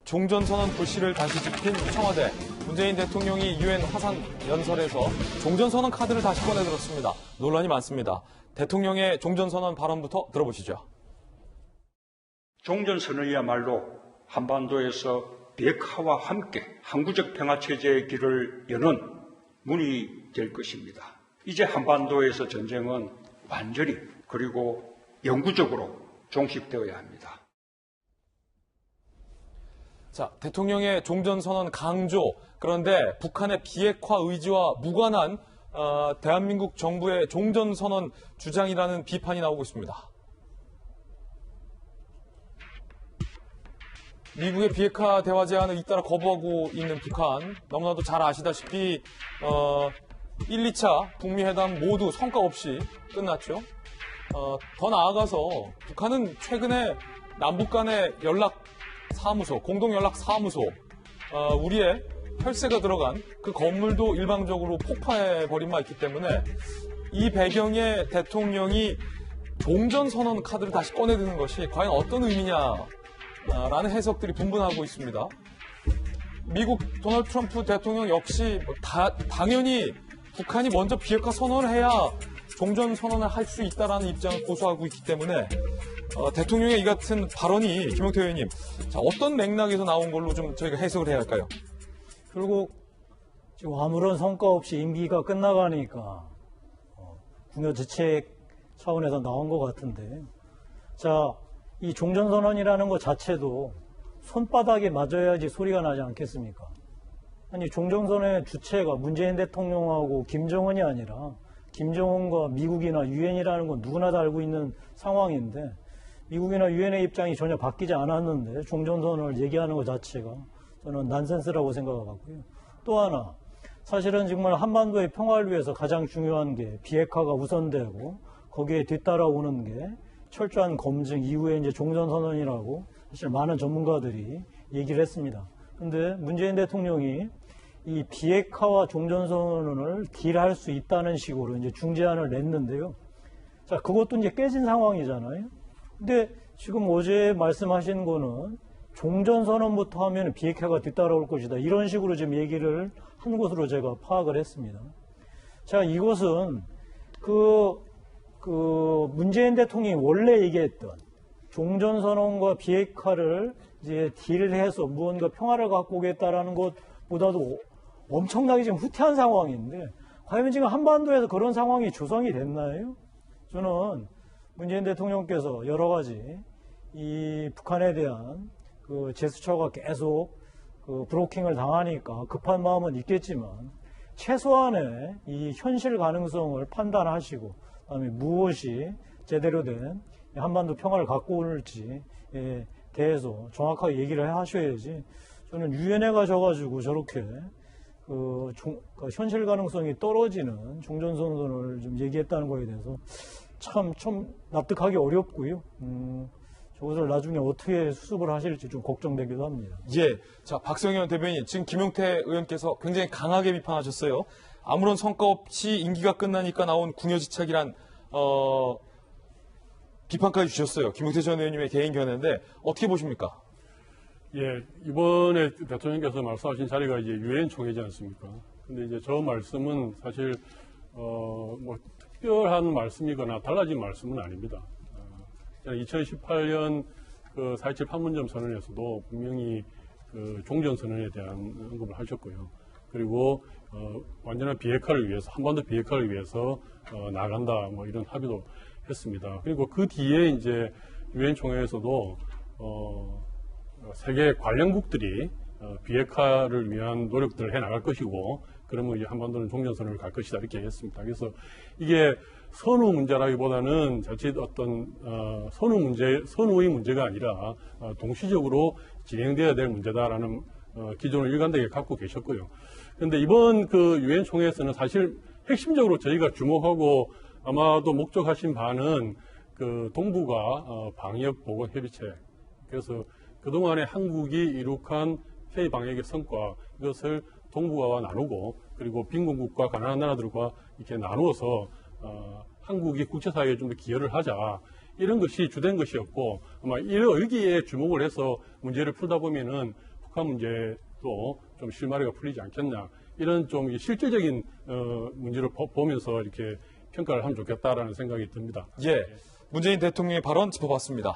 종전선언 불씨를 다시 지킨 청와대. 문재인 대통령이 유엔 화상 연설에서 종전선언 카드를 다시 꺼내들었습니다. 논란이 많습니다. 대통령의 종전선언 발언부터 들어보시죠. 종전선언이야말로 한반도에서 비핵화와 함께 항구적 평화체제의 길을 여는 문이 될 것입니다. 이제 한반도에서 전쟁은 완전히 그리고 영구적으로 종식되어야 합니다. 자, 대통령의 종전선언 강조. 그런데 북한의 비핵화 의지와 무관한 대한민국 정부의 종전선언 주장이라는 비판이 나오고 있습니다. 미국의 비핵화 대화 제안을 잇따라 거부하고 있는 북한. 너무나도 잘 아시다시피 1, 2차 북미 회담 모두 성과 없이 끝났죠. 더 나아가서 북한은 최근에 남북 간의 연락사무소, 공동연락사무소, 우리의 혈세가 들어간 그 건물도 일방적으로 폭파해버린 바 있기 때문에 이 배경에 대통령이 종전선언 카드를 다시 꺼내드는 것이 과연 어떤 의미냐라는 해석들이 분분하고 있습니다. 미국 도널드 트럼프 대통령 역시 당연히 북한이 먼저 비핵화 선언을 해야 종전선언을 할 수 있다는 입장을 고수하고 있기 때문에 대통령의 이 같은 발언이 김용태 의원님, 자, 어떤 맥락에서 나온 걸로 좀 저희가 해석을 해야 할까요? 결국 지금 아무런 성과 없이 임기가 끝나가니까 궁여지책 차원에서 나온 것 같은데, 자, 이 종전선언이라는 것 자체도 손바닥에 맞아야지 소리가 나지 않겠습니까? 아니, 종전선언의 주체가 문재인 대통령하고 김정은이 아니라 김정은과 미국이나 유엔이라는 건 누구나 다 알고 있는 상황인데, 미국이나 유엔의 입장이 전혀 바뀌지 않았는데 종전선언을 얘기하는 것 자체가 저는 난센스라고 생각하고요. 또 하나, 사실은 정말 한반도의 평화를 위해서 가장 중요한 게 비핵화가 우선되고 거기에 뒤따라오는 게 철저한 검증 이후에 이제 종전선언이라고 사실 많은 전문가들이 얘기를 했습니다. 근데 문재인 대통령이 이 비핵화와 종전선언을 딜할 수 있다는 식으로 이제 중재안을 냈는데요. 자, 그것도 이제 깨진 상황이잖아요. 근데 지금 어제 말씀하신 거는 종전선언부터 하면 비핵화가 뒤따라올 것이다. 이런 식으로 지금 얘기를 한 것으로 제가 파악을 했습니다. 자, 이것은 문재인 대통령이 원래 얘기했던 종전선언과 비핵화를 이제 딜을 해서 무언가 평화를 갖고 오겠다라는 것보다도 엄청나게 지금 후퇴한 상황인데, 과연 지금 한반도에서 그런 상황이 조성이 됐나요? 저는 문재인 대통령께서 여러 가지 이 북한에 대한 그 제스처가 계속 브로킹을 당하니까 급한 마음은 있겠지만, 최소한의 이 현실 가능성을 판단하시고, 그다음에 무엇이 제대로 된 한반도 평화를 갖고 올지에 대해서 정확하게 얘기를 하셔야지, 저는 유엔에 가셔가지고 저렇게 현실 가능성이 떨어지는 종전선언을 좀 얘기했다는 거에 대해서 참 납득하기 어렵고요. 저것을 나중에 어떻게 수습을 하실지 좀 걱정되기도 합니다. 예. 자, 박성현 대변인, 지금 김용태 의원께서 굉장히 강하게 비판하셨어요. 아무런 성과 없이 임기가 끝나니까 나온 궁여지책이란 비판까지 주셨어요. 김용태 전 의원님의 개인 견해인데 어떻게 보십니까? 예, 이번에 대통령께서 말씀하신 자리가 이제 유엔 총회지 않습니까? 근데 이제 저 말씀은 사실 특별한 말씀이거나 달라진 말씀은 아닙니다. 2018년 그 4.27 판문점 선언에서도 분명히 그 종전선언에 대한 언급을 하셨고요. 그리고 완전한 비핵화를 위해서, 한반도 비핵화를 위해서 나간다, 뭐 이런 합의도 했습니다. 그리고 그 뒤에 이제 유엔 총회에서도 세계 관련국들이 비핵화를 위한 노력들을 해 나갈 것이고, 그러면 이제 한반도는 종전선언을 갈 것이다, 이렇게 했습니다. 그래서 이게 선후 문제라기보다는 자칫 어떤 선후의 문제가 아니라 동시적으로 진행돼야 될 문제다라는 기존을 일관되게 갖고 계셨고요. 그런데 이번 그 유엔 총회에서는 사실 핵심적으로 저희가 주목하고 아마도 목적하신 바는 그 동북아 방역 보건 협의체, 그래서 그동안에 한국이 이룩한 해외 방역의 성과, 이것을 동북아와 나누고, 그리고 빈곤국과 가난한 나라들과 이렇게 나누어서 한국이 국제사회에 좀 더 기여를 하자, 이런 것이 주된 것이었고, 아마 이런 의기에 주목을 해서 문제를 풀다 보면은 북한 문제도 좀 실마리가 풀리지 않겠냐 이런 좀 실질적인 문제를 보면서 이렇게 평가를 하면 좋겠다라는 생각이 듭니다. 예, 문재인 대통령의 발언 짚어봤습니다.